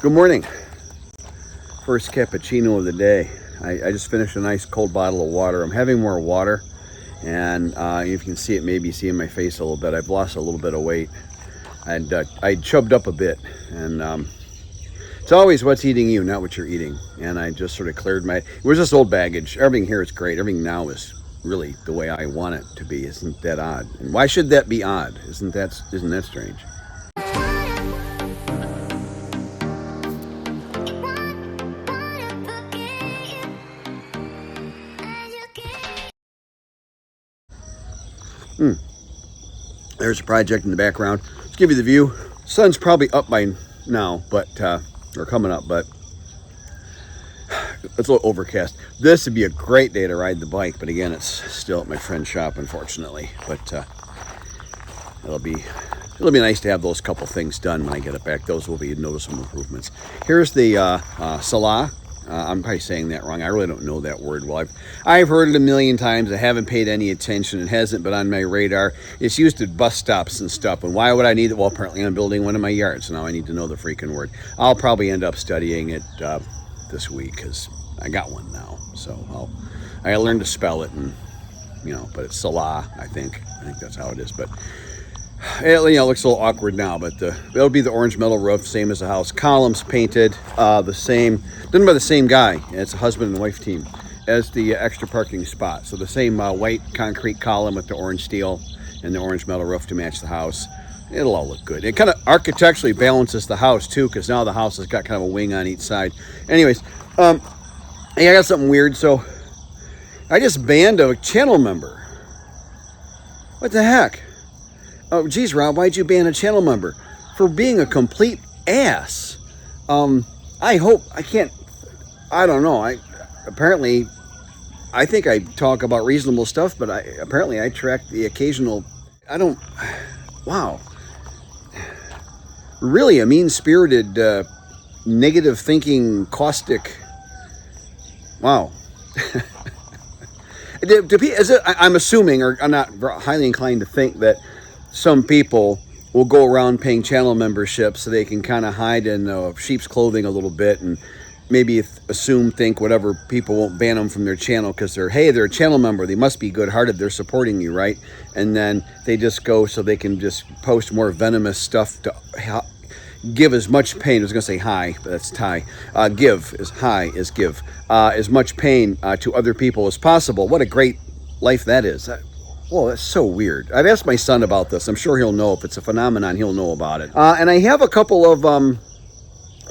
Good morning. First cappuccino of the day. I just finished a nice cold bottle of water. I'm having more water, and if you can see it, maybe see in my face a little bit. I've lost a little bit of weight, and I chubbed up a bit. And it's always what's eating you, not what you're eating. And I just sort of cleared my. It was just old baggage. Everything here is great. Everything now is really the way I want it to be. Isn't that odd? And why should that be odd? Isn't that strange? There's a project in the background. Let's give you the view. Sun's probably up by now, but or coming up, but it's a little overcast. This would be a great day to ride the bike, but again, it's still at my friend's shop, unfortunately. But it'll be nice to have those couple things done when I get it back. Those will be noticeable improvements. Here's the Salah. I'm probably saying that wrong. I really don't know that word well. I've heard it a million times. I haven't paid any attention. It hasn't been on my radar. It's used at bus stops and stuff. And why would I need it? Well, apparently I'm building one in my yard, so now I need to know the freaking word. I'll probably end up studying it this week because I got one now. So I learned to spell it, and but it's Salah. I think that's how it is. But it looks a little awkward now, but it'll be the orange metal roof, same as the house. Columns painted the same, done by the same guy. It's a husband and wife team as the extra parking spot. So the same white concrete column with the orange steel and the orange metal roof to match the house. It'll all look good. It kind of architecturally balances the house too, because now the house has got kind of a wing on each side. Anyways, hey, I got something weird. So I just banned a channel member. What the heck? Oh, geez, Rob, why'd you ban a channel member? For being a complete ass. I don't know. I think I talk about reasonable stuff, but apparently I track the occasional, wow. Really a mean-spirited, negative thinking, caustic, wow. I'm assuming, or I'm not highly inclined to think that some people will go around paying channel memberships so they can kind of hide in sheep's clothing a little bit and maybe think whatever, people won't ban them from their channel because they're a channel member. They must be good-hearted. They're supporting you, right? And then they just go so they can just post more venomous stuff to give as much pain. I was going to say hi, but that's Thai. Give is high is give. As much pain to other people as possible. What a great life that is. Whoa, that's so weird. I've asked my son about this. I'm sure he'll know. If it's a phenomenon, he'll know about it. And I have a couple of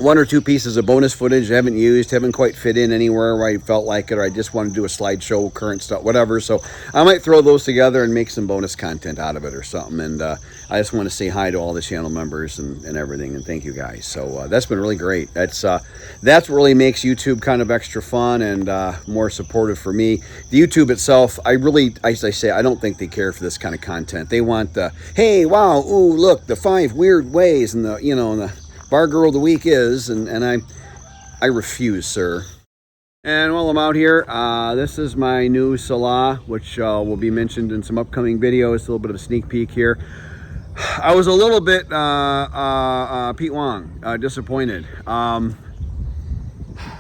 one or two pieces of bonus footage I haven't quite fit in anywhere where I felt like it, or I just want to do a slideshow, current stuff, whatever. So I might throw those together and make some bonus content out of it or something. And I just want to say hi to all the channel members and everything, and thank you guys. So that's been really great. That's what really makes YouTube kind of extra fun and more supportive for me. The YouTube itself, as I say, I don't think they care for this kind of content. They want the, hey, wow, ooh, look, the 5 weird ways, and the Bar Girl of the Week is, and I refuse, sir. And while I'm out here, this is my new Salah, which will be mentioned in some upcoming videos. A little bit of a sneak peek here. I was a little bit, Pete Wong, disappointed. I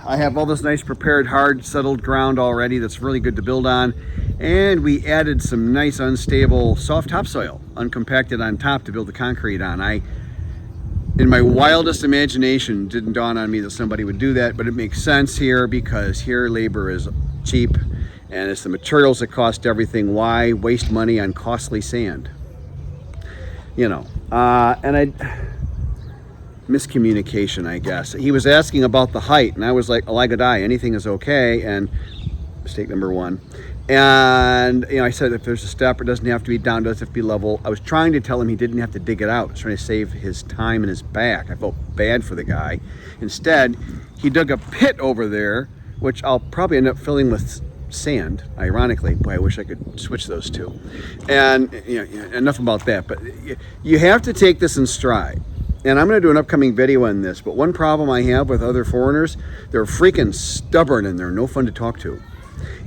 have all this nice prepared, hard, settled ground already that's really good to build on. And we added some nice, unstable, soft topsoil, uncompacted on top to build the concrete on. In my wildest imagination, didn't dawn on me that somebody would do that, but it makes sense here because here labor is cheap and it's the materials that cost everything. Why waste money on costly sand? Miscommunication, I guess. He was asking about the height, and I was like, Alagadai, anything is okay, and mistake number one. And I said, if there's a step, it doesn't have to be down, it doesn't have to be level. I was trying to tell him he didn't have to dig it out. I was trying to save his time and his back. I felt bad for the guy. Instead, he dug a pit over there, which I'll probably end up filling with sand, ironically. Boy, I wish I could switch those two. And enough about that. But you have to take this in stride. And I'm going to do an upcoming video on this. But one problem I have with other foreigners, they're freaking stubborn and they're no fun to talk to.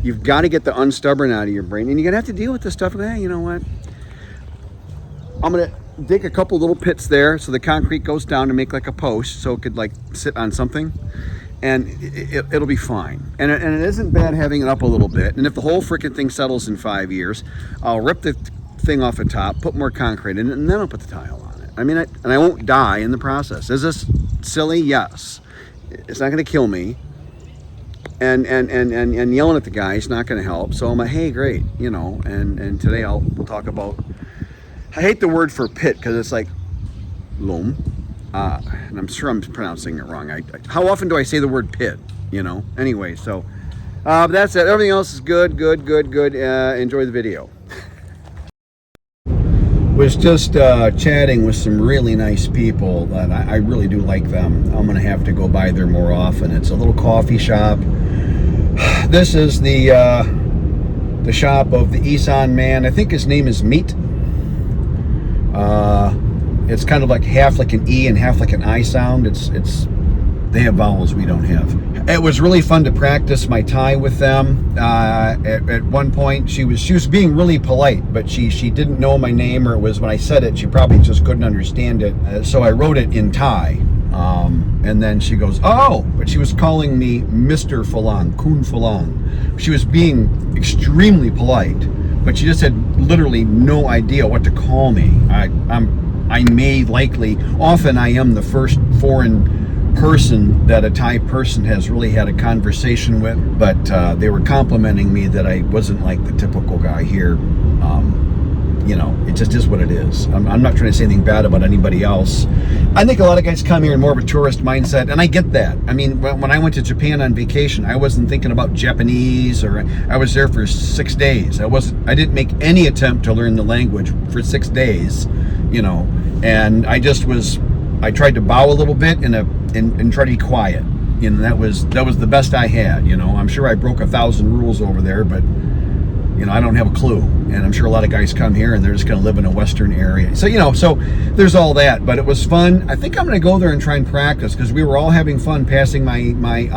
You've got to get the unstubborn out of your brain, and you're going to have to deal with this stuff. You know what? I'm going to dig a couple little pits there so the concrete goes down to make like a post so it could like sit on something, and it'll be fine. And it isn't bad having it up a little bit. And if the whole freaking thing settles in 5 years, I'll rip the thing off the top, put more concrete in it, and then I'll put the tile on it. I mean, and I won't die in the process. Is this silly? Yes. It's not going to kill me. And yelling at the guy is not going to help. So I'm like, hey, great, you know. And today we'll talk about. I hate the word for pit because it's like loam, and I'm sure I'm pronouncing it wrong. How often do I say the word pit? You know. Anyway, so that's it. Everything else is good. Enjoy the video. Was just chatting with some really nice people that I really do like them. I'm gonna have to go by there more often. It's a little coffee shop. This is the shop of the Isan man. I think his name is Meat. It's kind of like half like an E and half like an I sound. They have vowels we don't have. It was really fun to practice my Thai with them. At one point, she was being really polite, but she didn't know my name, or it was when I said it, she probably just couldn't understand it. So I wrote it in Thai, and then she goes, "Oh!" But she was calling me Mr. Falang, Kun Falang. She was being extremely polite, but she just had literally no idea what to call me. Often I am the first foreign person that a Thai person has really had a conversation with, but they were complimenting me that I wasn't like the typical guy here. You know, it just is what it is. I'm not trying to say anything bad about anybody else. I think a lot of guys come here in more of a tourist mindset, and I get that. I mean, when I went to Japan on vacation, I wasn't thinking about Japanese, or I was there for 6 days. I didn't make any attempt to learn the language for 6 days, you know, and I tried to bow a little bit and try to be quiet. You know, that was the best I had. You know, I'm sure I broke 1,000 rules over there, but you know, I don't have a clue. And I'm sure a lot of guys come here and they're just going to live in a Western area. So, you know, so there's all that, but it was fun. I think I'm going to go there and try and practice, because we were all having fun passing my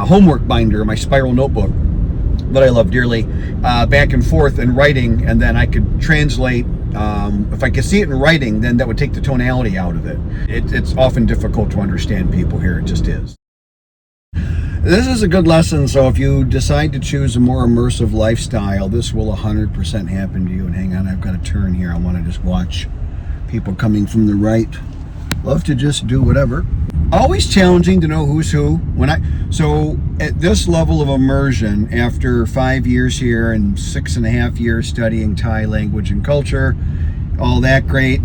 homework binder, my spiral notebook that I love dearly, back and forth and writing, and then I could translate. If I could see it in writing, then that would take the tonality out of it. It's often difficult to understand people here. It just is. This is a good lesson, so if you decide to choose a more immersive lifestyle, this will 100% happen to you. And hang on, I've got to turn here. I want to just watch people coming from the right. Love to just do whatever. Always challenging to know who's who. So at this level of immersion, after 5 years here and 6.5 years studying Thai language and culture, all that great,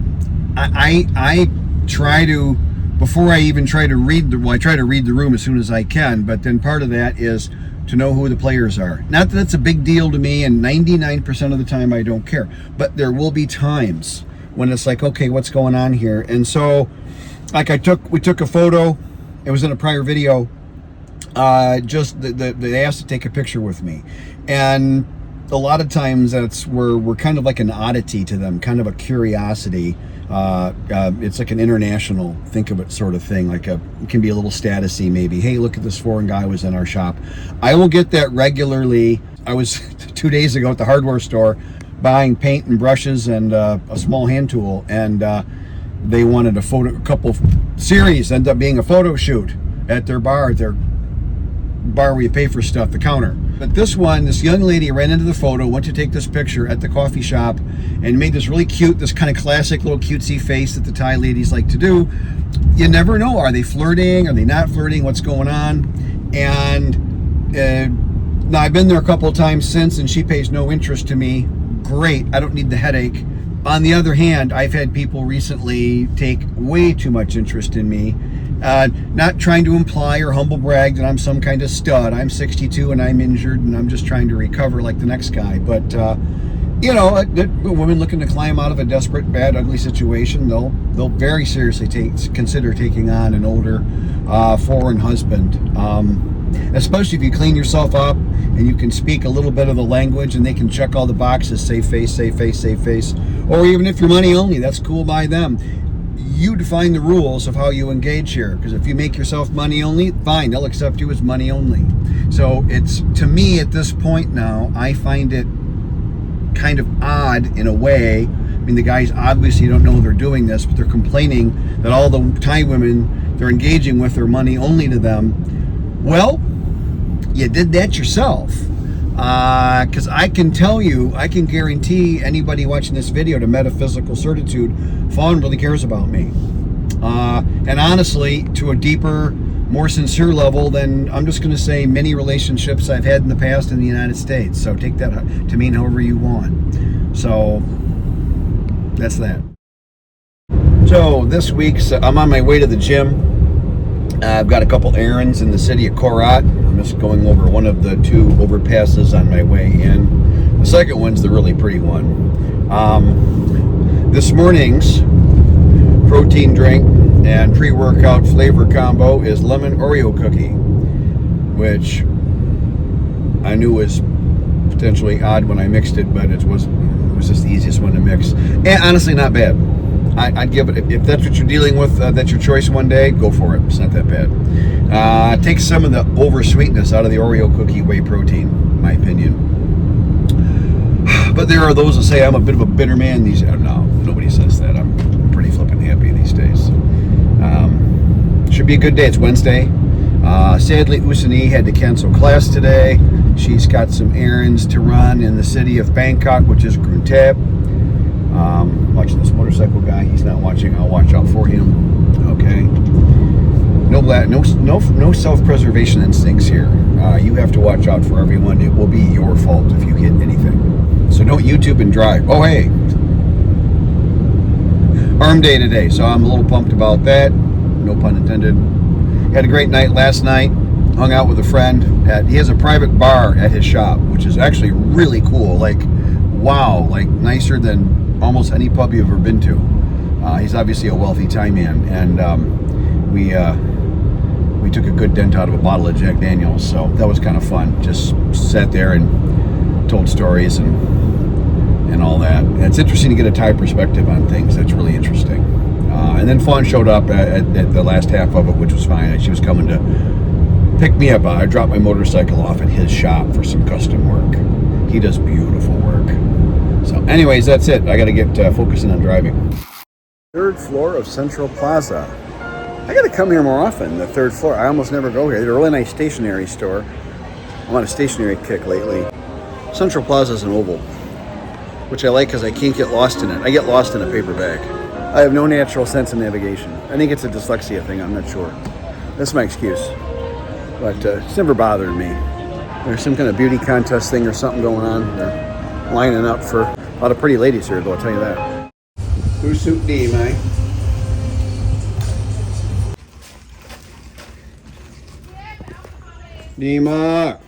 I try to, before I even try to read I try to read the room as soon as I can, but then part of that is to know who the players are. Not that that's a big deal to me, and 99% of the time I don't care, but there will be times when it's like, okay, what's going on here? And so, like we took a photo, it was in a prior video, just they asked to take a picture with me, and a lot of times we're kind of like an oddity to them, kind of a curiosity. It's like an international, think of it sort of thing, like it can be a little statusy maybe. Hey, look at this foreign guy was in our shop. I will get that regularly. I was 2 days ago at the hardware store buying paint and brushes and a small hand tool, and they wanted a couple series, ended up being a photo shoot at their bar where you pay for stuff, the counter. But this young lady ran into the photo, went to take this picture at the coffee shop, and made this really cute, this kind of classic little cutesy face that the Thai ladies like to do. You never know, are they flirting, are they not flirting, what's going on? And now I've been there a couple of times since, and she pays no interest to me. Great, I don't need the headache. On the other hand, I've had people recently take way too much interest in me. Not trying to imply or humble brag that I'm some kind of stud. I'm 62 and I'm injured and I'm just trying to recover like the next guy. But, you know, a woman looking to climb out of a desperate, bad, ugly situation, they'll very seriously consider taking on an older foreign husband. Especially if you clean yourself up and you can speak a little bit of the language and they can check all the boxes, save face, save face, save face. Or even if you're money only, that's cool by them. You define the rules of how you engage here, because if you make yourself money only, fine, they'll accept you as money only. So it's, to me at this point now, I find it kind of odd in a way mean, the guys obviously don't know they're doing this, but they're complaining that all the Thai women they're engaging with are money only to them. Well, you did that yourself. Because I can tell you, I can guarantee anybody watching this video to metaphysical certitude, Fawn really cares about me. And honestly, to a deeper, more sincere level than, I'm just going to say, many relationships I've had in the past in the United States. So take that to mean however you want. So that's that. So this week's, I'm on my way to the gym. I've got a couple errands in the city of Korat. I'm just going over one of the two overpasses on my way in. The second one's the really pretty one. This morning's protein drink and pre-workout flavor combo is lemon Oreo cookie, which I knew was potentially odd when I mixed it, but it was just the easiest one to mix. And honestly, not bad. I'd give it, if that's what you're dealing with, that's your choice one day, go for it. It's not that bad. Take some of the over sweetness out of the Oreo cookie whey protein, in my opinion. But there are those that say I'm a bit of a bitter man these days. No, nobody says that. I'm pretty flippin' happy these days. Should be a good day. It's Wednesday. Sadly, Usani had to cancel class today. She's got some errands to run in the city of Bangkok, which is Gruntab. Watching this motorcycle guy. He's not watching. I'll watch out for him. Okay. No self-preservation instincts here. You have to watch out for everyone. It will be your fault if you hit anything. So don't YouTube and drive. Oh, hey. Arm day today, so I'm a little pumped about that. No pun intended. Had a great night last night. Hung out with a friend. He has a private bar at his shop, which is actually really cool. Like, wow, like nicer than almost any pub you've ever been to. He's obviously a wealthy Thai man, and we took a good dent out of a bottle of Jack Daniels, so that was kind of fun. Just sat there and told stories and all that. And it's interesting to get a Thai perspective on things. That's really interesting. And then Fawn showed up at the last half of it, which was fine. She was coming to pick me up. I dropped my motorcycle off at his shop for some custom work. He does beautiful work. So anyways, that's it. I got to get focusing on driving. Third floor of Central Plaza. I got to come here more often, the third floor. I almost never go here. They're a really nice stationery store. I'm on a stationery kick lately. Central Plaza is an oval, which I like because I can't get lost in it. I get lost in a paper bag. I have no natural sense of navigation. I think it's a dyslexia thing. I'm not sure. That's my excuse. But it's never bothered me. There's some kind of beauty contest thing or something going on. They're lining up for a lot of pretty ladies here, though, I'll tell you that. Who's Soup D, man? Dima.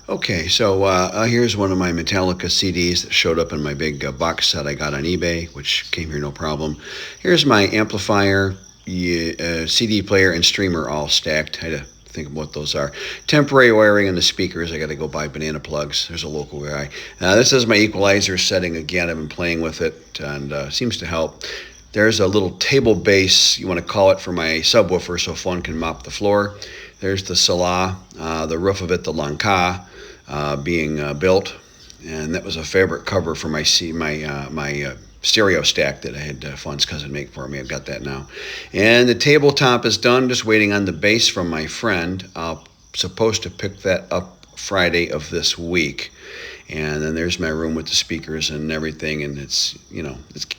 Okay, so here's one of my Metallica CDs that showed up in my big box set I got on eBay, which came here no problem. Here's my amplifier, CD player, and streamer all stacked. I had to think of what those are. Temporary wiring in the speakers. I got to go buy banana plugs. There's a local guy. This is my equalizer setting again. I've been playing with it, and seems to help. There's a little table base, you want to call it, for my subwoofer so Fawn can mop the floor. There's the Salah, the roof of it, the Lanka, being built, and that was a fabric cover for my stereo stack that I had Fawn's cousin make for me. I've got that now. And the tabletop is done, just waiting on the base from my friend. I'm supposed to pick that up Friday of this week. And then there's my room with the speakers and everything, and it's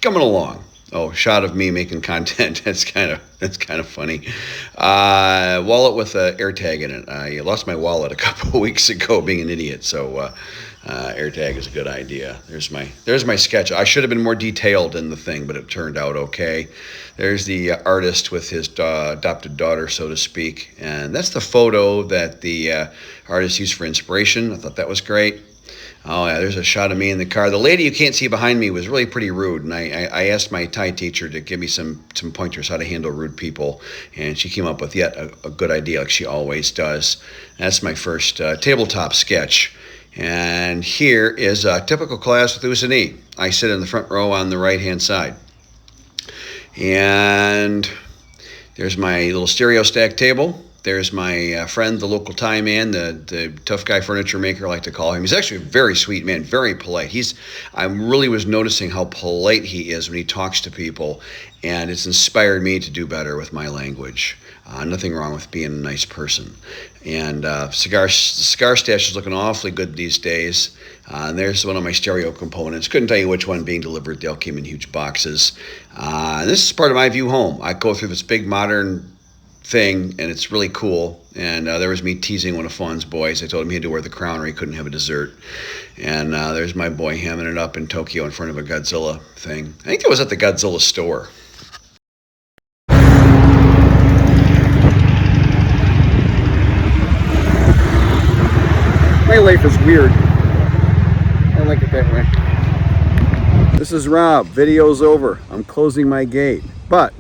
coming along. Oh, shot of me making content. That's kind of funny. Wallet with an AirTag in it. I lost my wallet a couple of weeks ago being an idiot, so AirTag is a good idea. There's my sketch. I should have been more detailed in the thing, but it turned out okay. There's the artist with his adopted daughter, so to speak, and that's the photo that the artist used for inspiration. I thought that was great. Oh yeah, there's a shot of me in the car. The lady you can't see behind me was really pretty rude, and I asked my Thai teacher to give me some pointers how to handle rude people, and she came up with yet a good idea, like she always does. That's my first tabletop sketch. And here is a typical class with Usani. I sit in the front row on the right-hand side. And there's my little stereo stack table. There's my friend, the local Thai man, the tough guy furniture maker, I like to call him. He's actually a very sweet man, very polite. I really was noticing how polite he is when he talks to people, and it's inspired me to do better with my language. Nothing wrong with being a nice person. And the cigar stash is looking awfully good these days. And there's one of my stereo components. Couldn't tell you which one being delivered. They all came in huge boxes. And this is part of my view home. I go through this big modern thing, and it's really cool. And there was me teasing one of Fawn's boys. I told him he had to wear the crown or he couldn't have a dessert. And there's my boy hamming it up in Tokyo in front of a Godzilla thing. I think it was at the Godzilla store. My life is weird. I like it that way. This is Rob. Video's over. I'm closing my gate. But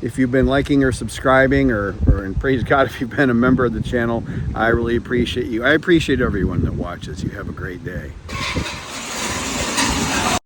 if you've been liking or subscribing, or and praise God if you've been a member of the channel, I really appreciate you. I appreciate everyone that watches. You have a great day.